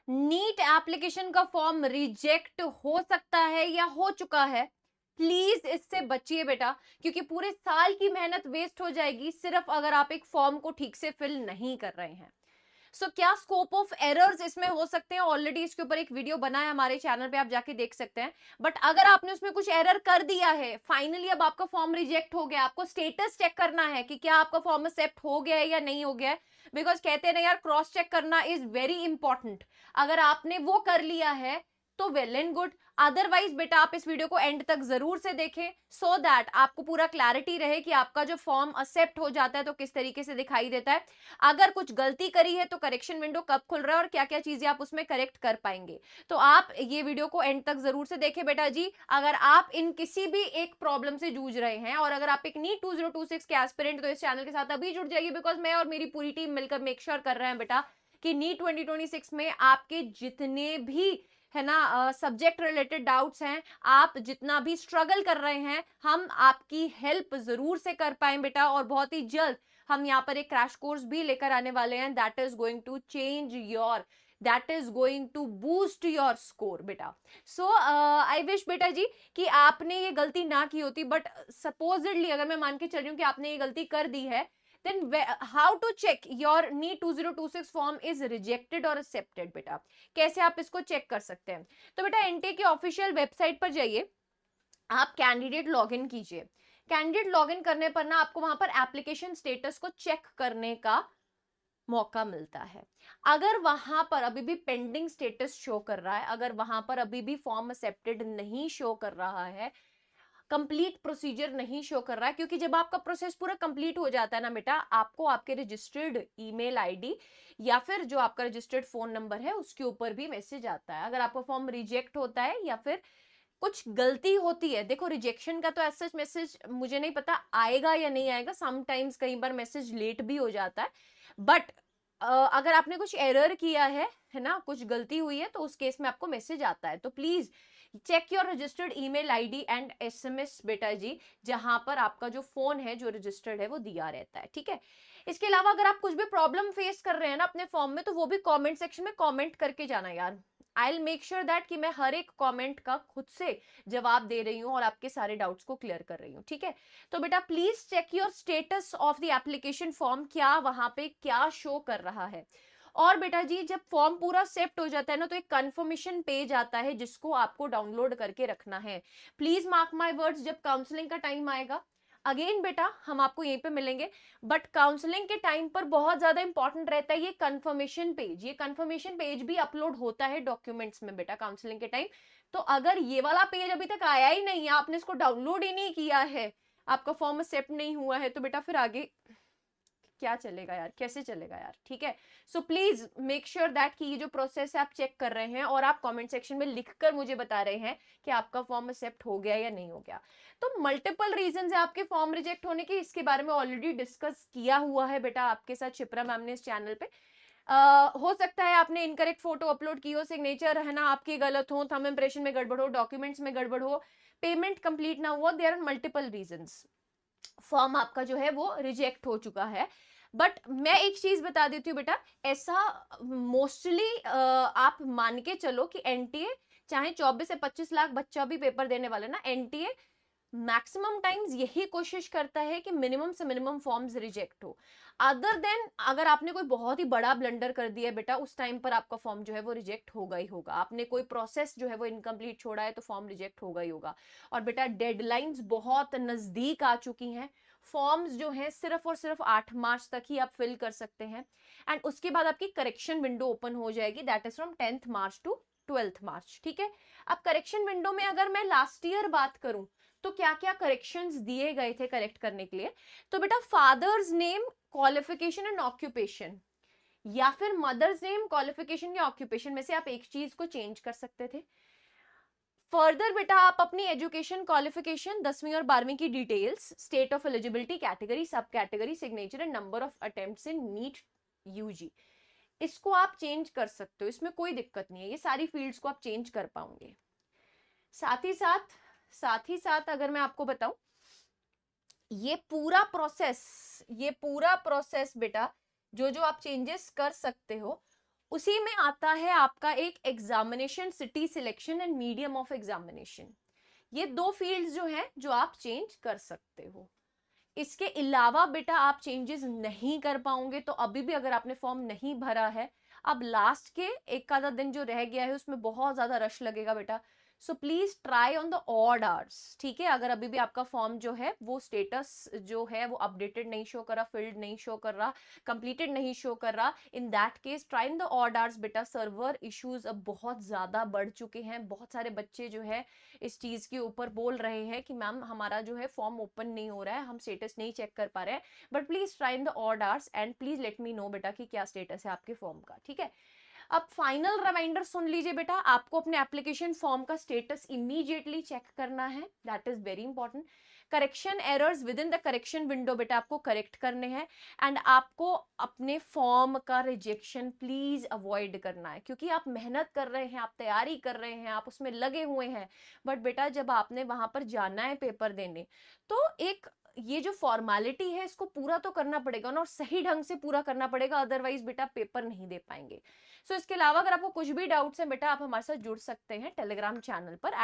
NEET application का form reject हो सकता है या हो चुका है, प्लीज इससे बचिए बेटा, क्योंकि पूरे साल की मेहनत वेस्ट हो जाएगी सिर्फ अगर आप एक फॉर्म को ठीक से फिल नहीं कर रहे हैं। क्या स्कोप ऑफ एरर्स इसमें हो सकते हैं, ऑलरेडी इसके ऊपर एक वीडियो बना है हमारे चैनल पे, आप जाके देख सकते हैं। बट अगर आपने उसमें कुछ एरर कर दिया है, फाइनली अब आपका फॉर्म रिजेक्ट हो गया, आपको स्टेटस चेक करना है कि क्या आपका फॉर्म एक्सेप्ट हो गया है या नहीं हो गया है। बिकॉज कहते हैं ना यार, क्रॉस चेक करना इज वेरी इंपॉर्टेंट। अगर आपने वो कर लिया है तो वेल एंड गुड, अदरवाइज बेटा आप इस वीडियो को एंड तक जरूर से देखें, सो दैट आपको पूरा क्लैरिटी रहे कि आपका जो फॉर्म एक्सेप्ट हो जाता है तो किस तरीके से दिखाई देता है, अगर कुछ गलती करी है तो करेक्शन विंडो कब खुल रहा है और क्या क्या चीजें आप उसमें करेक्ट कर पाएंगे। तो आप ये वीडियो को एंड तक जरूर से देखें बेटा जी। अगर आप इन किसी भी एक प्रॉब्लम से जूझ रहे हैं और अगर आप एक नीट 2026 के एस्पिरेंट, तो इस चैनल के साथ अभी जुड़ जाइए, बिकॉज मैं और मेरी पूरी टीम मिलकर मेक श्योर कर रहे हैं बेटा कि नीट 2026 में आपके जितने भी है ना सब्जेक्ट रिलेटेड डाउट्स हैं, आप जितना भी स्ट्रगल कर रहे हैं, हम आपकी हेल्प जरूर से कर पाए बेटा। और बहुत ही जल्द हम यहाँ पर एक क्रैश कोर्स भी लेकर आने वाले हैं, that is going to change your, that is going to boost your score बेटा। आई विश बेटा जी कि आपने ये गलती ना की होती, बट सपोजिडली अगर मैं मान के चल रही हूँ कि आपने ये गलती कर दी है, then how to check your NEET 2026 form is rejected or accepted बेटा, कैसे आप इसको चेक कर सकते हैं। तो बेटा एनटीए की ऑफिशियल वेबसाइट पर जाइए, आप कैंडिडेट लॉगिन कीजिए। कैंडिडेट लॉगिन करने पर ना आपको वहां पर एप्लीकेशन स्टेटस को चेक करने का मौका मिलता है। अगर वहां पर अभी भी पेंडिंग स्टेटस शो कर रहा है, अगर वहां पर अभी भी फॉर्म एक्सेप्टेड नहीं शो कर रहा है, कंप्लीट प्रोसीजर नहीं शो कर रहा है, क्योंकि जब आपका प्रोसेस पूरा कंप्लीट हो जाता है ना बेटा, आपको आपके रजिस्टर्ड ईमेल आईडी या फिर जो आपका रजिस्टर्ड फोन नंबर है उसके ऊपर भी मैसेज आता है। अगर आपका फॉर्म रिजेक्ट होता है या फिर कुछ गलती होती है, देखो रिजेक्शन का तो ऐसा मैसेज मुझे नहीं पता आएगा या नहीं आएगा, समटाइम्स कई बार मैसेज लेट भी हो जाता है, बट अगर आपने कुछ एरर किया है ना, कुछ गलती हुई है, तो उस केस में आपको मैसेज आता है। तो please check your registered email ID and SMS बेटा जी, जहां पर आपका जो फोन है जो रजिस्टर्ड है वो दिया रहता है, ठीक है। इसके अलावा अगर आप कुछ भी प्रॉब्लम फेस कर रहे हैं ना अपने फॉर्म में, तो वो भी कमेंट सेक्शन में कमेंट करके जाना यार। I will make sure that कि मैं हर एक कमेंट का खुद से जवाब दे रही हूँ और आपके सारे डाउट्स को क्लियर कर रही हूँ, ठीक है। तो बेटा please check your status of the application form, क्या वहां पे क्या शो कर रहा है। और बेटा जी जब फॉर्म पूरा सेप्ट हो जाता है ना, तो एक कंफर्मेशन पेज आता है जिसको आपको डाउनलोड करके रखना है। प्लीज मार्क माय वर्ड्स, जब काउंसलिंग का टाइम आएगा, अगेन बेटा हम आपको यहीं पे मिलेंगे, बट काउंसलिंग के टाइम पर बहुत ज्यादा इंपॉर्टेंट रहता है ये कंफर्मेशन पेज। ये कंफर्मेशन पेज भी अपलोड होता है डॉक्यूमेंट्स में बेटा काउंसलिंग के टाइम। तो अगर ये वाला पेज अभी तक आया ही नहीं है, आपने इसको डाउनलोड ही नहीं किया है, आपका फॉर्म एक्सेप्ट नहीं हुआ है, तो बेटा फिर आगे क्या चलेगा यार, कैसे चलेगा यार, ठीक है। So please make sure that कि ये जो प्रोसेस है आप चेक कर रहे हैं और आप कमेंट सेक्शन में लिखकर मुझे बता रहे हैं कि आपका फॉर्म एक्सेप्ट हो गया या नहीं हो गया। तो मल्टीपल रीजन है आपके फॉर्म रिजेक्ट होने के, इसके बारे में ऑलरेडी डिस्कस किया हुआ है बेटा आपके साथ शिप्रा मैम ने इस चैनल पे। हो सकता है आपने इनकरेक्ट फोटो अपलोड की हो, सिग्नेचर है ना आपकी गलत हो, थंब इंप्रेशन में गड़बड़ हो, डॉक्यूमेंट्स में गड़बड़ हो, पेमेंट कंप्लीट ना हुआ, there are multiple reasons, form आपका जो है वो रिजेक्ट हो चुका है। बट मैं एक चीज बता देती हूँ बेटा, ऐसा मोस्टली आप मान के चलो कि एनटीए चाहे 24 से 25 लाख बच्चा भी पेपर देने वाले ना, एनटीए मैक्सिमम टाइम्स यही कोशिश करता है कि मिनिमम से मिनिमम फॉर्म्स रिजेक्ट हो। अदर देन अगर आपने कोई बहुत ही बड़ा ब्लंडर कर दिया बेटा, उस टाइम पर आपका फॉर्म जो है वो रिजेक्ट होगा ही होगा। आपने कोई प्रोसेस जो है वो इनकम्प्लीट छोड़ा है तो फॉर्म रिजेक्ट होगा ही होगा। और बेटा डेडलाइंस बहुत नजदीक आ चुकी हैं, फॉर्म्स जो हैं सिर्फ और सिर्फ 8 मार्च तक ही आप फिल कर सकते हैं, एंड उसके बाद आपकी करेक्शन विंडो ओपन हो जाएगी, that is from 10th March two 12th मार्च, ठीक है। अब करेक्शन विंडो में अगर मैं लास्ट ईयर बात करूं तो क्या क्या करेक्शंस दिए गए थे करेक्ट करने के लिए, तो बेटा father's name, qualification and occupation, या फिर मदर्स नेम, क्वालिफिकेशन या ऑक्यूपेशन में से आप एक चीज को चेंज कर सकते थे। फर्दर बेटा आप अपनी एजुकेशन क्वालिफिकेशन 10वीं और 12वीं की details, state of eligibility, category, sub category, signature and number of attempts in NEET UG, इसको आप चेंज कर सकते हो, इसमें कोई दिक्कत नहीं है, ये सारी फील्ड्स को आप चेंज कर पाओगे। साथ ही साथ अगर मैं आपको बताऊं, ये पूरा प्रोसेस बेटा जो जो आप चेंजेस कर सकते हो, उसी में आता है आपका एक examination, city selection and medium of examination. ये 2 फील्ड्स जो हैं जो आप चेंज कर सकते हो। इसके अलावा बेटा आप चेंजेस नहीं कर पाओगे, तो अभी भी अगर आपने फॉर्म नहीं भरा है, अब लास्ट के एक आधा दिन जो रह गया है उसमें बहुत ज्यादा रश लगेगा बेटा। So please try on the odd hours, ठीक है। अगर अभी भी आपका फॉर्म जो है वो स्टेटस जो है वो अपडेटेड नहीं शो कर रहा, फिल्ड नहीं शो कर रहा, कंप्लीटेड नहीं शो कर रहा, in that case try in the odd hours बेटा। सर्वर इश्यूज अब बहुत ज्यादा बढ़ चुके हैं, बहुत सारे बच्चे जो है इस चीज के ऊपर बोल रहे हैं कि मैम हमारा जो है फॉर्म ओपन नहीं हो रहा है, हम स्टेटस नहीं चेक कर पा रहे हैं। But please try in the odd hours and please let me know बेटा कि क्या स्टेटस है आपके फॉर्म का, ठीक है। अब फाइनल रिमाइंडर सुन लीजिए बेटा, आपको अपने एप्लीकेशन फॉर्म का स्टेटस इमीडिएटली चेक करना है, that is very important. Correction errors with in the correction window बेटा आपको करेक्ट करने हैं, एंड आपको अपने फॉर्म का रिजेक्शन प्लीज अवॉइड करना है, क्योंकि आप मेहनत कर रहे हैं, आप तैयारी कर रहे हैं, आप उसमें लगे हुए हैं। बट बेटा जब आपने वहां पर जाना है पेपर देने, तो एक ये जो फॉर्मेलिटी है इसको पूरा तो करना पड़ेगा ना, और सही ढंग से पूरा करना पड़ेगा, अदरवाइज बेटा पेपर नहीं दे पाएंगे। सो इसके अलावा अगर आपको कुछ भी डाउट्स हैं बेटा, आप हमारे साथ जुड़ सकते हैं टेलीग्राम चैनल पर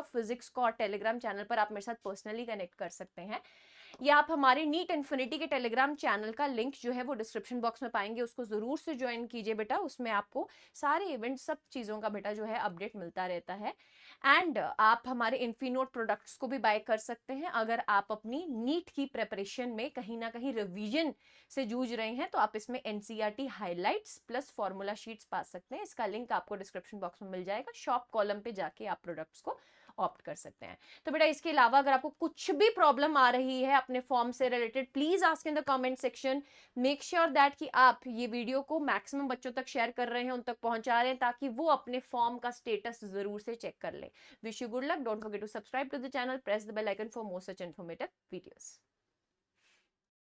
@physics को, और टेलीग्राम चैनल पर आप मेरे साथ पर्सनली कनेक्ट कर सकते हैं, या आप हमारे नीट इन्फिनिटी के टेलीग्राम चैनल का लिंक जो है वो डिस्क्रिप्शन बॉक्स में पाएंगे, उसको जरूर से ज्वाइन कीजिए बेटा। उसमें आपको सारे इवेंट, सब चीजों का बेटा जो है अपडेट मिलता रहता है। एंड आप हमारे इन्फिनोट प्रोडक्ट्स को भी बाय कर सकते हैं अगर आप अपनी नीट की प्रेपरेशन में कहीं ना कहीं रिवीजन से जूझ रहे हैं, तो आप इसमें NCERT highlights plus formula sheets पा सकते हैं। इसका लिंक आपको डिस्क्रिप्शन बॉक्स में मिल जाएगा, शॉप कॉलम पे जाके आप प्रोडक्ट्स को ऑप्ट कर सकते हैं। तो बेटा इसके अलावा अगर आपको कुछ भी प्रॉब्लम आ रही है अपने फॉर्म से related, please ask in the comment section. Make sure that कि आप ये वीडियो को मैक्सिमम बच्चों तक शेयर कर रहे हैं, उन तक पहुंचा रहे हैं, ताकि वो अपने फॉर्म का स्टेटस जरूर से चेक कर ले। Wish you good luck, don't forget to subscribe to the channel, press the bell icon for more such informative videos.